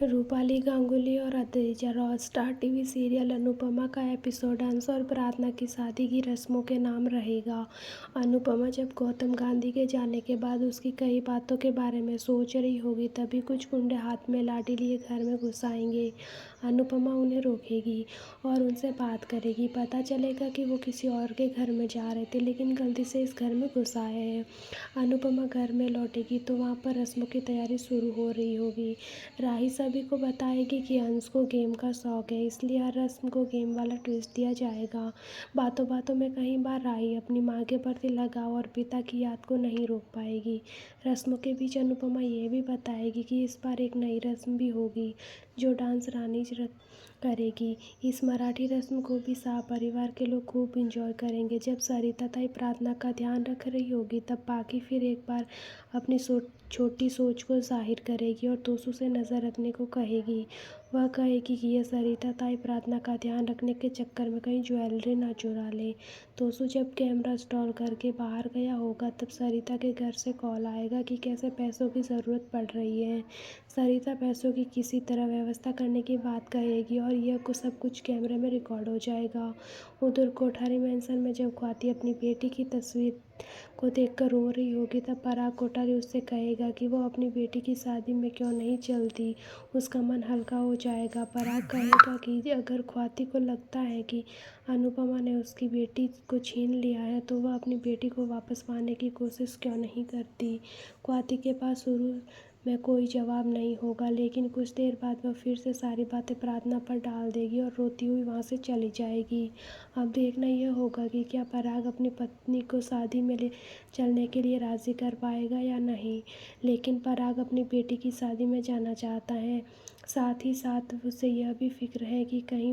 रूपाली गांगुली और Adrija Roy star TV serial Anupama का episode अंश और प्रार्थना की शादी की रस्मों के नाम रहेगा। अनुपमा जब गौतम गांधी के जाने के बाद उसकी कई बातों के बारे में सोच रही होगी, तभी कुछ गुंडे हाथ में लाठी लिए घर में घुस आएंगे। अनुपमा उन्हें रोकेगी और उनसे बात करेगी। पता चलेगा कि वो किसी और के घर में जा रहे थे, लेकिन गलती से इस घर में घुस आए हैं। अनुपमा घर में लौटेगी तो वहाँ पर रस्मों की तैयारी शुरू हो रही होगी। राही सभी को बताएगी कि अंश को गेम का शौक है, इसलिए हर रस्म को गेम वाला ट्विस्ट दिया जाएगा। बातों बातों में कई बार राही अपनी माँ के प्रति लगाव और पिता की याद को नहीं रोक पाएगी। रस्मों के बीच अनुपमा ये भी बताएगी कि इस बार एक नई रस्म भी होगी, जो डांस रानी करेगी। इस मराठी रस्म को भी शाह परिवार के लोग खूब इंजॉय करेंगे। जब सरिता ताई प्रार्थना का ध्यान रख रही होगी, तब पाकी फिर एक बार अपनी छोटी सोच को जाहिर करेगी और तोसू से नज़र रखने को कहेगी। वह कहेगी कि यह सरिता ताई प्रार्थना का ध्यान रखने के चक्कर में कहीं ज्वेलरी ना चुरा ले। तोसू जब कैमरा इंस्टॉल करके बाहर गया होगा, तब सरिता के घर से कॉल आएगा कि कैसे पैसों की ज़रूरत पड़ रही है। सरिता पैसों की किसी तरह व्यवस्था करने की बात कहेगी और यह सब कुछ कैमरे में रिकॉर्ड हो जाएगा। उधर कोठारी मैंसन में जब ख्वाती अपनी बेटी की तस्वीर को देखकर रो रही होगी, तब पराग कोठारी उससे कहेगा कि वो अपनी बेटी की शादी में क्यों नहीं चलती। उसका मन हल्का हो जाएगा। पराग कहेगा कि अगर ख्वाती को लगता है कि अनुपमा ने उसकी बेटी को छीन लिया है, तो वह अपनी बेटी को वापस पाने की कोशिश क्यों नहीं करती। ख्वाती के पास शुरू में कोई जवाब नहीं होगा, लेकिन कुछ देर बाद वह फिर से सारी बातें प्रार्थना पर डाल देगी और रोती हुई वहाँ से चली जाएगी। अब देखना यह होगा कि क्या पराग अपनी पत्नी को शादी में ले चलने के लिए राज़ी कर पाएगा या नहीं। लेकिन पराग अपनी बेटी की शादी में जाना चाहता है। साथ ही साथ उसे यह भी फिक्र है कि कहीं